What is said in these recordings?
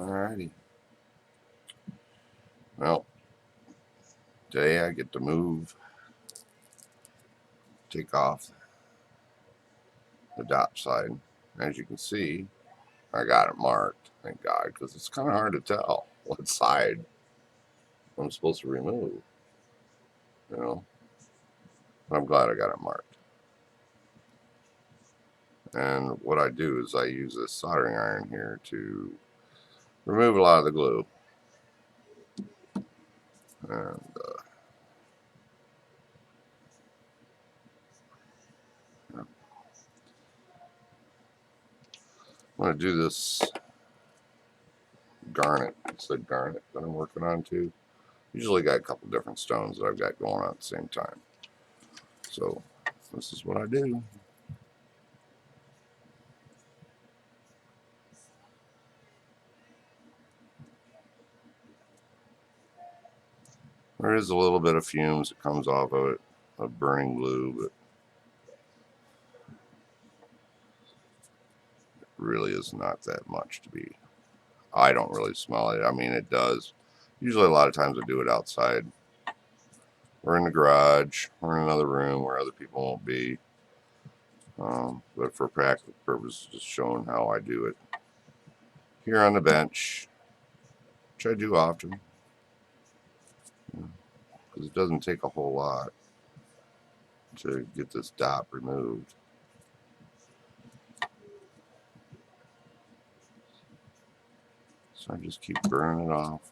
Alrighty. Well, today I get to take off the Dop side. As you can see, I got it marked, thank God, because it's kind of hard to tell what side I'm supposed to remove, you know. But I'm glad I got it marked. And what I do is I use this soldering iron here to remove a lot of the glue. And I'm going to do this garnet. It's the garnet that I'm working on too. Usually got a couple different stones that I've got going on at the same time. So this is what I do. There is a little bit of fumes that comes off of it, of burning glue, but it really is not that much to be. I don't really smell it. I mean, it does. Usually a lot of times I do it outside. Or in the garage, or in another room where other people won't be. But for practical purposes, just showing how I do it. Here on the bench, which I do often. Because it doesn't take a whole lot to get this dot removed. So I just keep burning it off.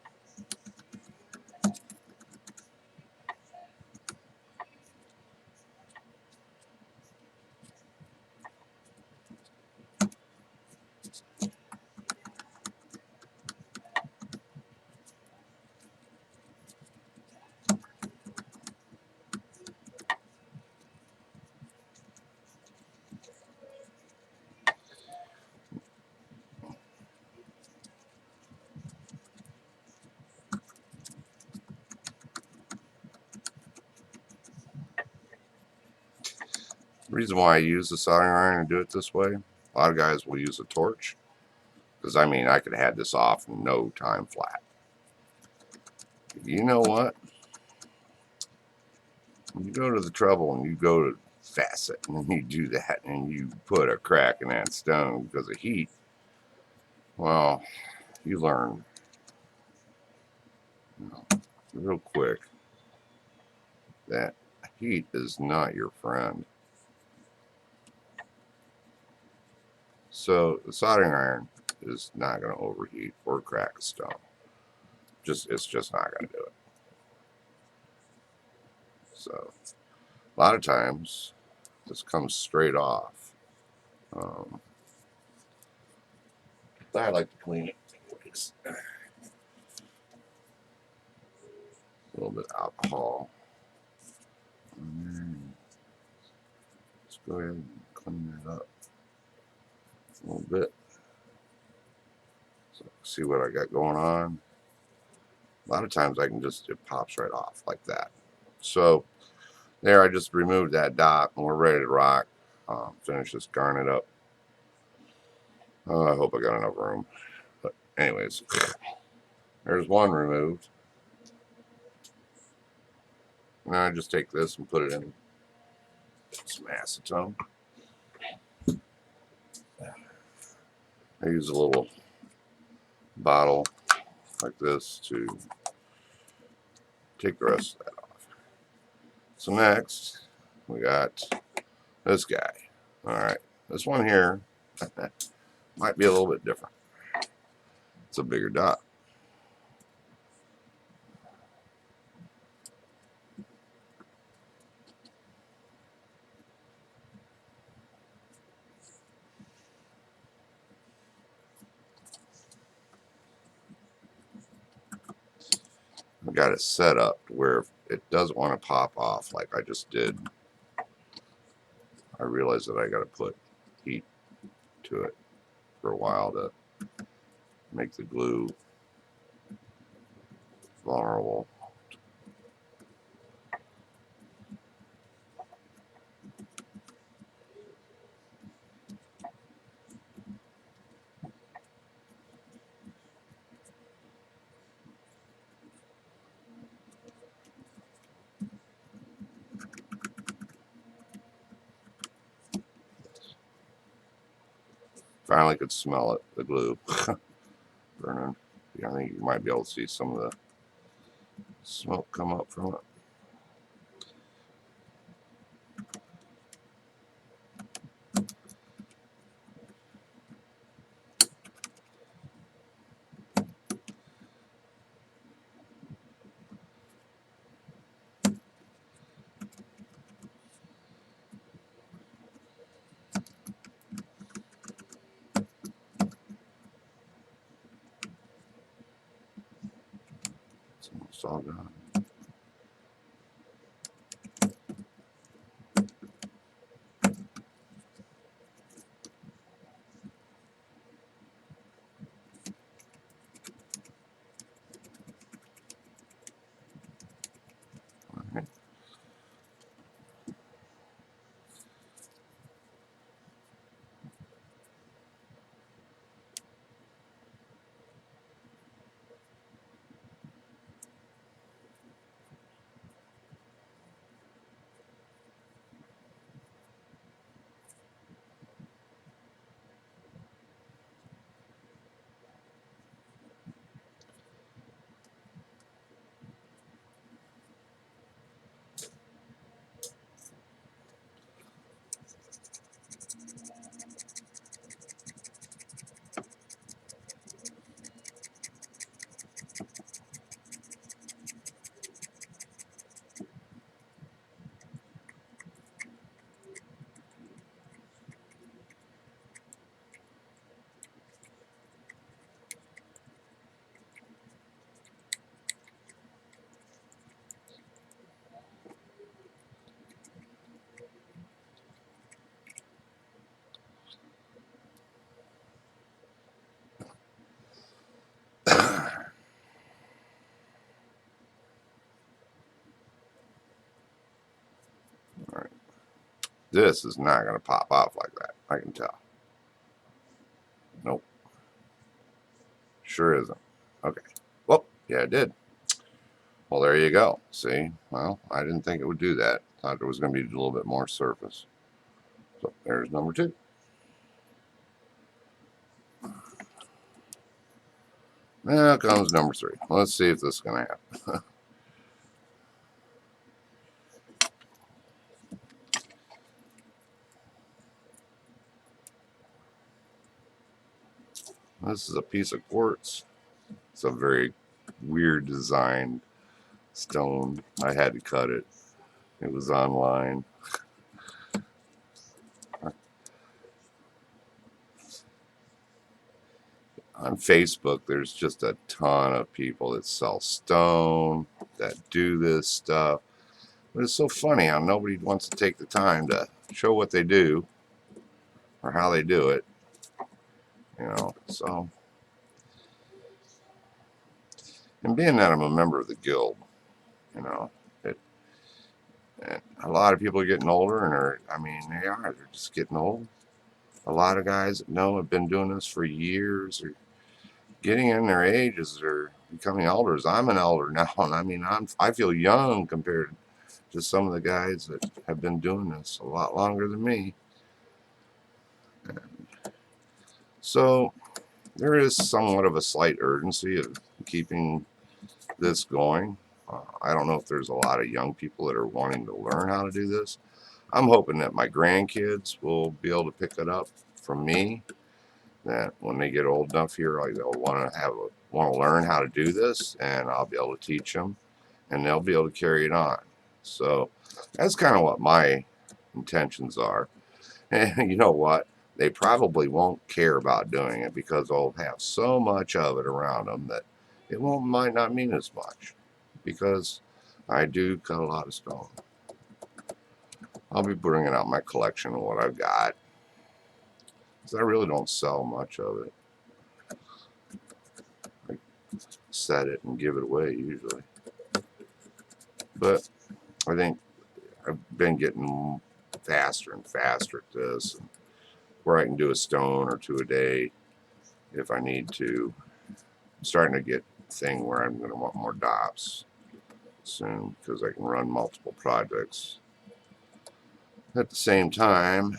The reason why I use the soldering iron and do it this way, a lot of guys will use a torch. Because, I mean, I could have had this off in no time flat. You know what? When you go to the trouble and you go to Facet and you do that and you put a crack in that stone because of heat, well, you learn, real quick that heat is not your friend. So the soldering iron is not going to overheat or crack a stone. It's just not going to do it. So a lot of times this comes straight off. I like to clean it anyways. A little bit of alcohol. Let's go ahead and clean that up a little bit. So see what I got going on. A lot of times I can just, it pops right off like that. So there, I just removed that dot and we're ready to rock. Finish this garnet up. I hope I got enough room. But anyways, there's one removed. Now I just take this and put it in some acetone. I use a little bottle like this to take the rest of that off. So next, we got this guy. Alright, this one here might be a little bit different. It's a bigger dot. I got it set up where it doesn't want to pop off like I just did. I realized that I got to put heat to it for a while to make the glue vulnerable. Finally could smell it, the glue burning. Yeah, I think you might be able to see some of the smoke come up from it. It's almost all gone. All right. All right. This is not going to pop off like that. I can tell. Nope. Sure isn't. Okay. Well, yeah, it did. Well, there you go. See? Well, I didn't think it would do that. Thought there was going to be a little bit more surface. So there's number 2. Now comes number 3. Let's see if this is going to happen. This is a piece of quartz. It's a very weird designed stone. I had to cut it. It was online. On Facebook, there's just a ton of people that sell stone, that do this stuff. But it's so funny how nobody wants to take the time to show what they do or how they do it. You know, so. And being that I'm a member of the guild, you know, and a lot of people are getting older and they're just getting old. A lot of guys that know have been doing this for years or getting in their ages or becoming elders. I'm an elder now, and I feel young compared to some of the guys that have been doing this a lot longer than me. And so there is somewhat of a slight urgency of keeping this going. I don't know if there's a lot of young people that are wanting to learn how to do this. I'm hoping that my grandkids will be able to pick it up from me. That when they get old enough here, like they'll want to learn how to do this, and I'll be able to teach them, and they'll be able to carry it on. So that's kind of what my intentions are. And you know what? They probably won't care about doing it because they'll have so much of it around them that might not mean as much. Because I do cut a lot of stone. I'll be bringing out my collection of what I've got. Because I really don't sell much of it. I set it and give it away usually. But I think I've been getting faster and faster at this, where I can do a stone or 2 a day if I need to. I'm starting to get a thing where I'm going to want more dops soon because I can run multiple projects at the same time.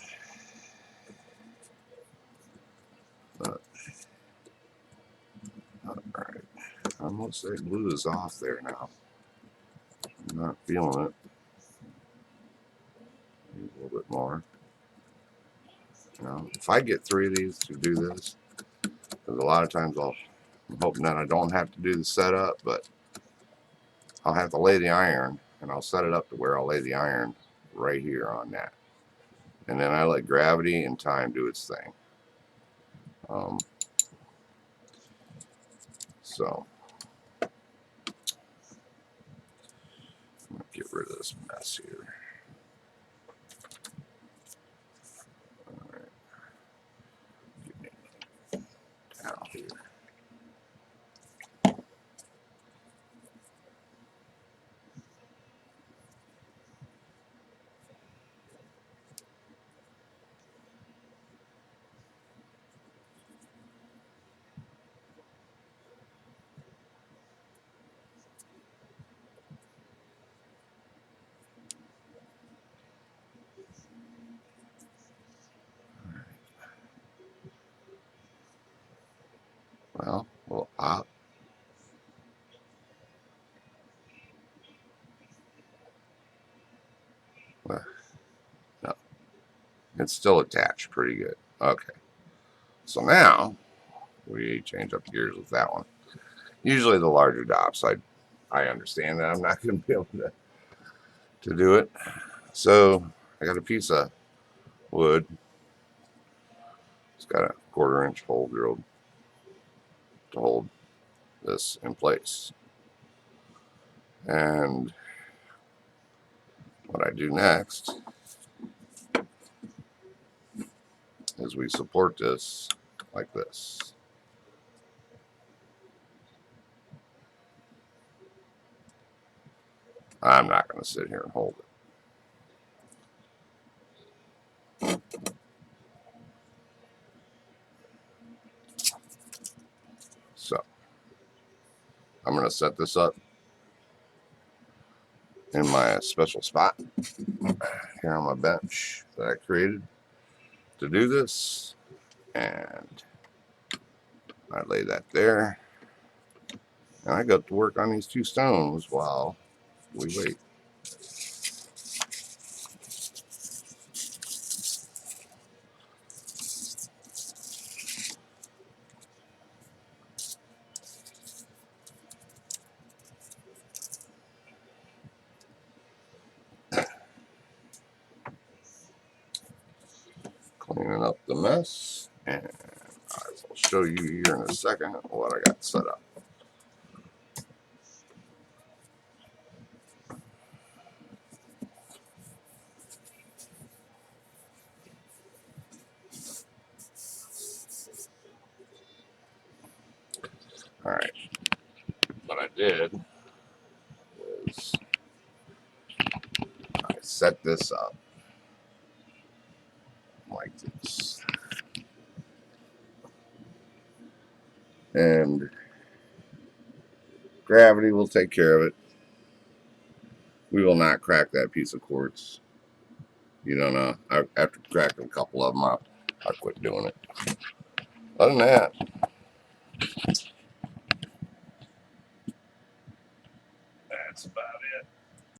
Most of that glue is off there now. I'm not feeling it. Maybe a little bit more. You know, if I get 3 of these to do this, because a lot of times I'm hoping that I don't have to do the setup, but I'll have to lay the iron, and I'll set it up to where I'll lay the iron right here on that. And then I let gravity and time do its thing. So I'm going to get rid of this mess here. All right. Get me down here. Well, no, it's still attached pretty good. Okay, so now we change up gears with that one. Usually the larger dops, I understand that I'm not going to be able to do it. So I got a piece of wood. It's got a 1/4 inch hole drilled to hold this in place. And what I do next is we support this like this. I'm not going to sit here and hold it. So I'm going to set this up in my special spot here on my bench that I created to do this. And I lay that there. And I got to work on these 2 stones while we wait. Cleaning up the mess, and I will show you here in a second what I got set up. All right, what I did is I set this up like this, and gravity will take care of it. We will not crack that piece of quartz. You don't know. After cracking a couple of them, I quit doing it. Other than that, that's about it.